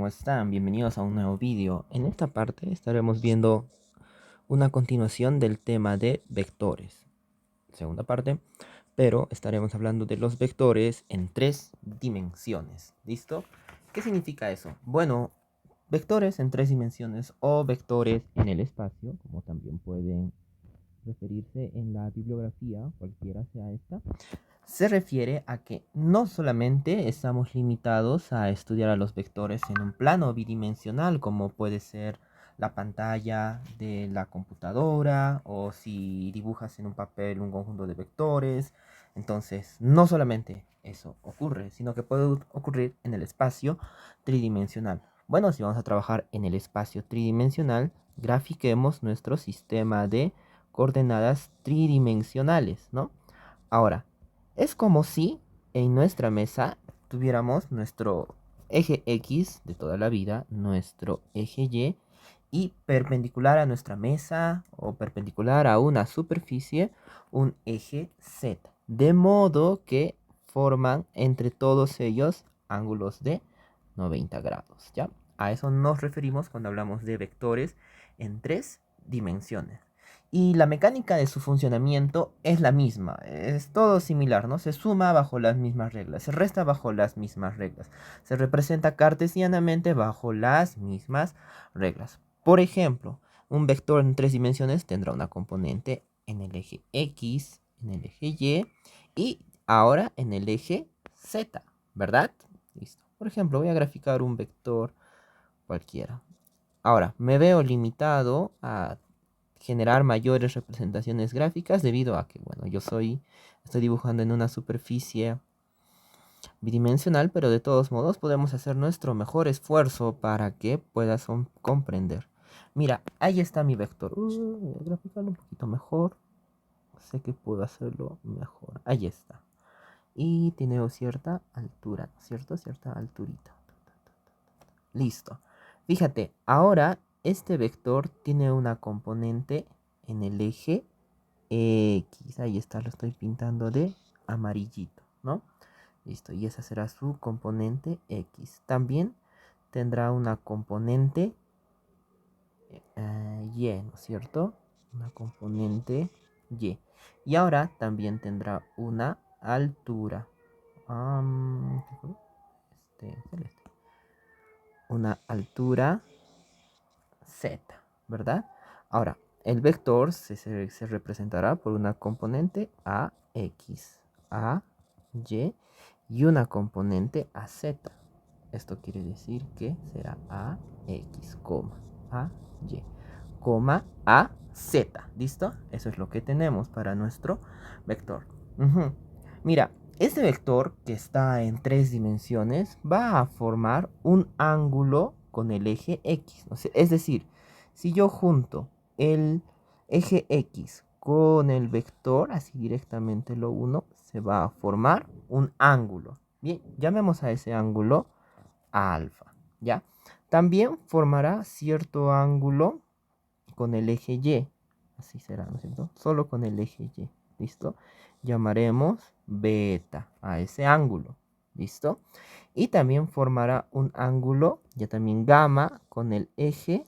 ¿cómo están? Bienvenidos a un nuevo vídeo. En esta parte estaremos viendo una continuación del tema de vectores. Segunda parte, pero estaremos hablando de los vectores en 3 dimensiones. ¿Listo? ¿Qué significa eso? Bueno, vectores en 3 dimensiones o vectores en el espacio, como también pueden referirse en la bibliografía, cualquiera sea esta, se refiere a que no solamente estamos limitados a estudiar a los vectores en un plano bidimensional, como puede ser la pantalla de la computadora o si dibujas en un papel un conjunto de vectores. Entonces, no solamente eso ocurre, sino que puede ocurrir en el espacio tridimensional. Bueno, si vamos a trabajar en el espacio tridimensional, grafiquemos nuestro sistema de coordenadas tridimensionales, ¿no? Ahora, es como si en nuestra mesa tuviéramos nuestro eje X de toda la vida, nuestro eje y perpendicular a nuestra mesa o perpendicular a una superficie, un eje Z. De modo que forman entre todos ellos ángulos de 90 grados, ¿ya? A eso nos referimos cuando hablamos de vectores en 3 dimensiones. Y la mecánica de su funcionamiento es la misma, es todo similar, ¿no? Se suma bajo las mismas reglas, se resta bajo las mismas reglas, se representa cartesianamente bajo las mismas reglas. Por ejemplo, un vector en 3 dimensiones tendrá una componente en el eje X, en el eje y ahora en el eje Z, ¿verdad? Listo. Por ejemplo, voy a graficar un vector cualquiera. Ahora, me veo limitado a generar mayores representaciones gráficas debido a que, bueno, estoy dibujando en una superficie bidimensional, pero de todos modos podemos hacer nuestro mejor esfuerzo para que puedas comprender. Mira, ahí está mi vector. Voy a graficarlo un poquito mejor. Sé que puedo hacerlo mejor. Ahí está. Y tiene cierta altura, ¿cierto? Cierta alturita. Listo. Fíjate, ahora este vector tiene una componente en el eje X. Ahí está, lo estoy pintando de amarillito, ¿no? Listo, y esa será su componente X. También tendrá una componente Y, ¿no es cierto? Una componente Y. Y ahora también tendrá una altura. Celeste. Una altura Z, ¿verdad? Ahora, el vector se representará por una componente AX, AY y una componente AZ. Esto quiere decir que será AX, AY, AZ. ¿Listo? Eso es lo que tenemos para nuestro vector. Mira, este vector que está en 3 dimensiones va a formar un ángulo con el eje X. Es decir, si yo junto el eje X con el vector, así directamente lo uno, se va a formar un ángulo. Bien, llamemos a ese ángulo alfa, ¿ya? También formará cierto ángulo con el eje Y. Así será, ¿no es cierto? Solo con el eje Y. ¿Listo? Llamaremos beta a ese ángulo. ¿Listo? Y también formará un ángulo, ya también gamma, con el eje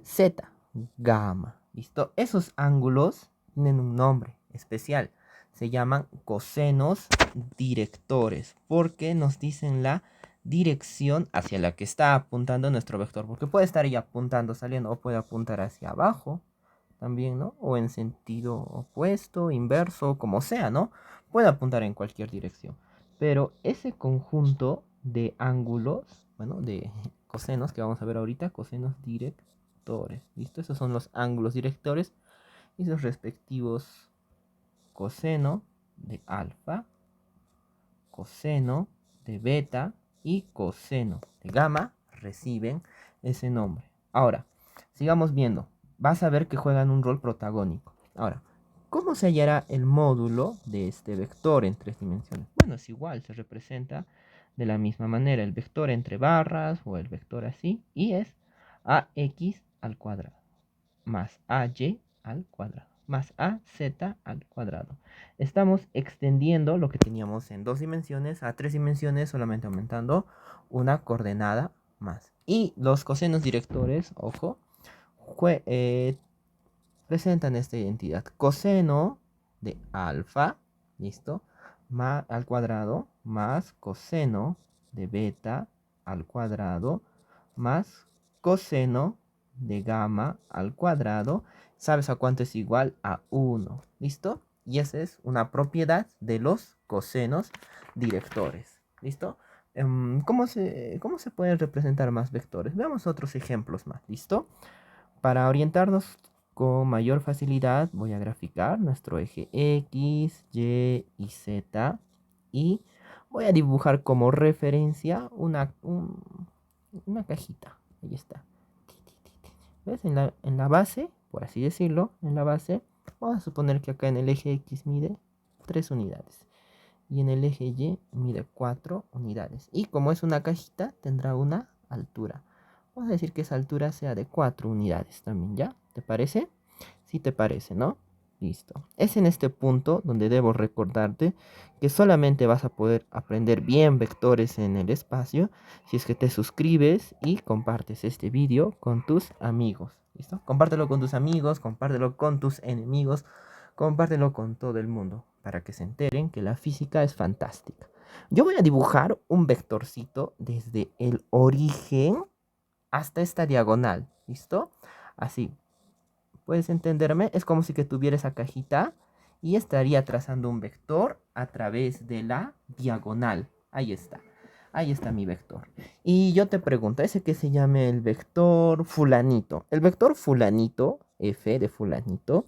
Z. Gamma. ¿Listo? Esos ángulos tienen un nombre especial. Se llaman cosenos directores, porque nos dicen la dirección hacia la que está apuntando nuestro vector, porque puede estar ahí apuntando, saliendo, o puede apuntar hacia abajo también, ¿no? O en sentido opuesto, inverso, como sea, ¿no? Puede apuntar en cualquier dirección. Pero ese conjunto de ángulos, bueno, de cosenos que vamos a ver ahorita, cosenos directores, ¿listo? Esos son los ángulos directores y sus respectivos coseno de alfa, coseno de beta y coseno de gamma reciben ese nombre. Ahora, sigamos viendo. Vas a ver que juegan un rol protagónico. Ahora, ¿cómo se hallará el módulo de este vector en 3 dimensiones? Bueno, es igual, se representa de la misma manera el vector entre barras o el vector así, y es ax al cuadrado más ay al cuadrado. más AZ al cuadrado. Estamos extendiendo lo que teníamos en 2 dimensiones a 3 dimensiones, solamente aumentando una coordenada más. Y los cosenos directores, ojo, presentan esta identidad. Coseno de alfa, ¿listo? Al cuadrado más coseno de beta al cuadrado más coseno de gamma al cuadrado. ¿Sabes a cuánto es igual? A 1, ¿listo? Y esa es una propiedad de los cosenos directores, ¿listo? ¿Cómo se pueden representar más vectores? Veamos otros ejemplos más, ¿listo? Para orientarnos con mayor facilidad voy a graficar nuestro eje X, Y y Z y voy a dibujar como referencia una cajita. Ahí está. ¿Ves? En la base, por así decirlo, en la base, vamos a suponer que acá en el eje X mide 3 unidades y en el eje Y mide 4 unidades. Y como es una cajita, tendrá una altura. Vamos a decir que esa altura sea de 4 unidades también, ¿ya? ¿Te parece? Sí te parece, ¿no? Listo. Es en este punto donde debo recordarte que solamente vas a poder aprender bien vectores en el espacio si es que te suscribes y compartes este vídeo con tus amigos. ¿Listo? Compártelo con tus amigos, compártelo con tus enemigos, compártelo con todo el mundo para que se enteren que la física es fantástica. Yo voy a dibujar un vectorcito desde el origen hasta esta diagonal. ¿Listo? Así. ¿Puedes entenderme? Es como si que tuviera esa cajita y estaría trazando un vector a través de la diagonal. Ahí está. Ahí está mi vector. Y yo te pregunto, ¿ese que se llame el vector fulanito? El vector fulanito, f de fulanito,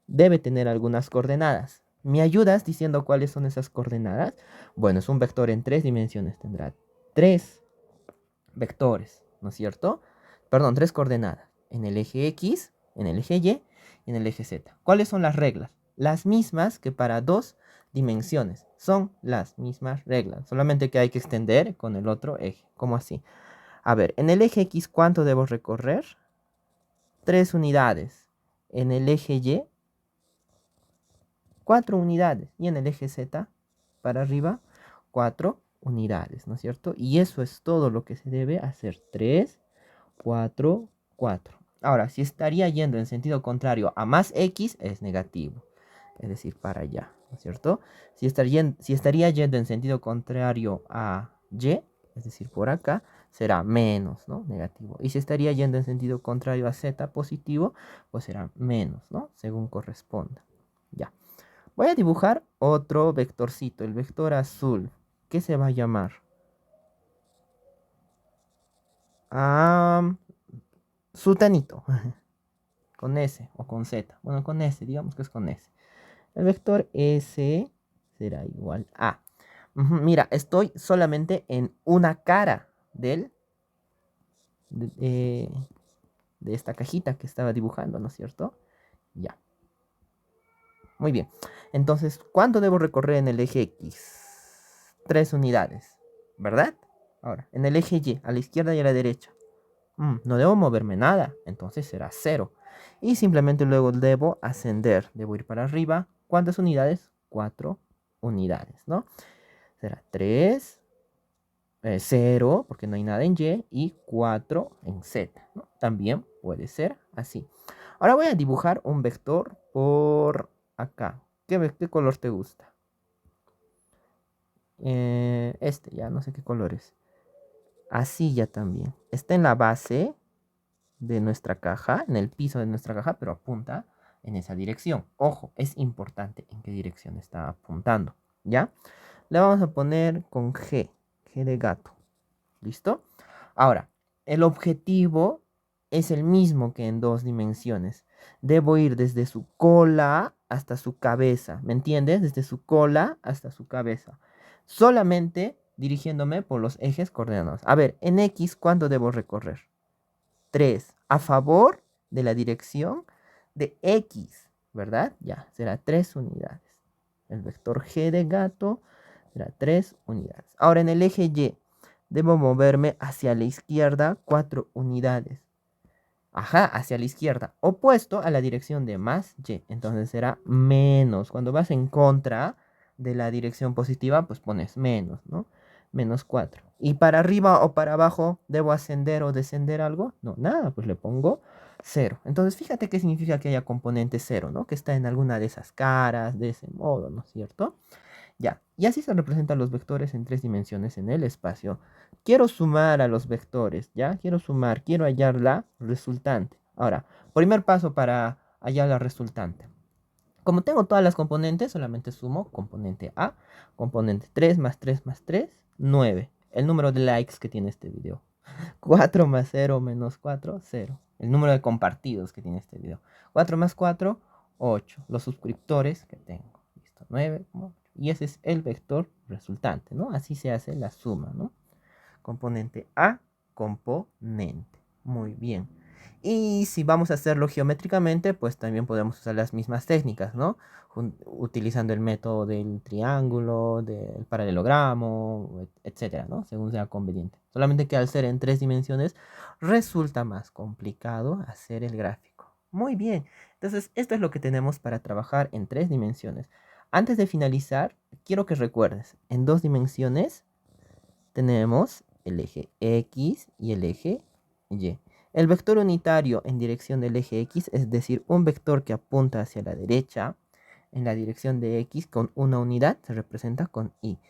debe tener algunas coordenadas. ¿Me ayudas diciendo cuáles son esas coordenadas? Bueno, es un vector en 3 dimensiones. Tendrá 3 vectores, ¿no es cierto? Perdón, 3 coordenadas. En el eje X, en el eje Y y en el eje Z. ¿Cuáles son las reglas? Las mismas que para 2 dimensiones. Son las mismas reglas. Solamente que hay que extender con el otro eje. ¿Cómo así? A ver, en el eje X, ¿cuánto debo recorrer? 3 unidades. En el eje Y, 4 unidades. Y en el eje Z, para arriba, 4 unidades, ¿no es cierto? Y eso es todo lo que se debe hacer. 3, 4, 4. Ahora, si estaría yendo en sentido contrario a más X, es negativo. Es decir, para allá, ¿no es cierto? Si estaría yendo en sentido contrario a Y, es decir, por acá, será menos, ¿no? Negativo. Y si estaría yendo en sentido contrario a Z, positivo, pues será menos, ¿no? Según corresponda. Ya. Voy a dibujar otro vectorcito, el vector azul. ¿Qué se va a llamar? Ah, Sutanito. Con S o con Z. Bueno, con S, digamos que es con S. El vector S será igual a. Mira, estoy solamente en una cara de, eh, de esta cajita que estaba dibujando, ¿no es cierto? Ya. Muy bien. Entonces, ¿cuánto debo recorrer en el eje X? 3 unidades, ¿verdad? Ahora, en el eje Y, a la izquierda y a la derecha. No debo moverme nada, entonces será 0. Y simplemente luego debo ascender, debo ir para arriba. ¿Cuántas unidades? 4 unidades, ¿no? Será 3, 0, porque no hay nada en y 4 en Z, ¿no? También puede ser así. Ahora voy a dibujar un vector por acá. ¿Qué color te gusta? Ya no sé qué color es. Así ya también. Está en la base de nuestra caja, en el piso de nuestra caja, pero apunta en esa dirección. Ojo, es importante en qué dirección está apuntando, ¿ya? Le vamos a poner con G de gato. ¿Listo? Ahora, el objetivo es el mismo que en 2 dimensiones. Debo ir desde su cola hasta su cabeza, ¿me entiendes? Desde su cola hasta su cabeza. Solamente dirigiéndome por los ejes coordenados. A ver, en X, ¿cuánto debo recorrer? 3 a favor de la dirección de X, ¿verdad? Ya, será 3 unidades. El vector G de gato será 3 unidades. Ahora en el eje Y, debo moverme hacia la izquierda 4 unidades. Ajá, hacia la izquierda, opuesto a la dirección de más y. Entonces será menos. Cuando vas en contra de la dirección positiva, pues pones menos, ¿no? Menos 4. ¿Y para arriba o para abajo debo ascender o descender algo? No, nada, pues le pongo 0. Entonces fíjate qué significa que haya componente 0, ¿no? Que está en alguna de esas caras, de ese modo, ¿no es cierto? Ya, y así se representan los vectores en 3 dimensiones en el espacio. Quiero sumar a los vectores, ¿ya? Quiero sumar, quiero hallar la resultante. Ahora, primer paso para hallar la resultante. Como tengo todas las componentes, solamente sumo componente A, componente 3 más 3 más 3, 9. El número de likes que tiene este video. 4 más 0 menos 4, 0. El número de compartidos que tiene este video. 4 más 4, 8. Los suscriptores que tengo. Listo, 9. Y ese es el vector resultante, ¿no? Así se hace la suma, ¿no? Componente A, componente. Muy bien. Y si vamos a hacerlo geométricamente, pues también podemos usar las mismas técnicas, ¿no? Utilizando el método del triángulo, del paralelogramo, etcétera, ¿no? Según sea conveniente. Solamente que al ser en 3 dimensiones, resulta más complicado hacer el gráfico. Muy bien. Entonces, esto es lo que tenemos para trabajar en 3 dimensiones. Antes de finalizar, quiero que recuerdes, en 2 dimensiones tenemos el eje X y el eje Y. El vector unitario en dirección del eje X, es decir, un vector que apunta hacia la derecha en la dirección de X con una unidad, se representa con Y.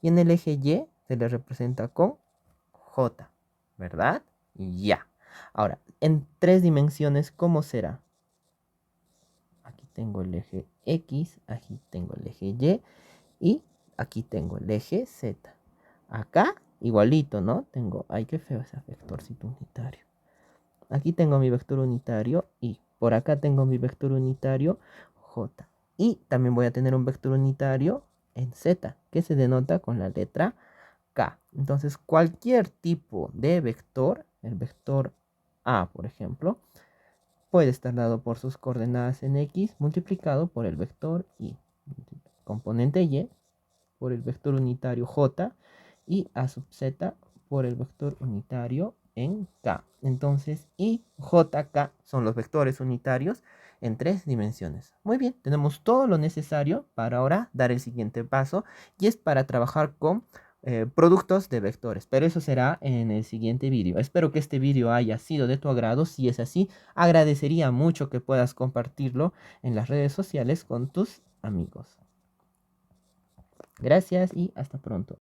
Y en el eje Y se le representa con J, ¿verdad? Ya. Ahora, en 3 dimensiones, ¿cómo será? Aquí tengo el eje X, aquí tengo el eje Y y aquí tengo el eje Z. Acá igualito, ¿no? Tengo, ay, qué feo ese vectorcito unitario. Aquí tengo mi vector unitario y por acá tengo mi vector unitario J. Y también voy a tener un vector unitario en Z, que se denota con la letra K. Entonces, cualquier tipo de vector, el vector A, por ejemplo, puede estar dado por sus coordenadas en X multiplicado por el vector Y. Componente Y por el vector unitario J y a sub z por el vector unitario en K. Entonces, I, J, K son los vectores unitarios en 3 dimensiones. Muy bien, tenemos todo lo necesario para ahora dar el siguiente paso y es para trabajar con productos de vectores, pero eso será en el siguiente vídeo. Espero que este vídeo haya sido de tu agrado. Si es así, agradecería mucho que puedas compartirlo en las redes sociales con tus amigos. Gracias y hasta pronto.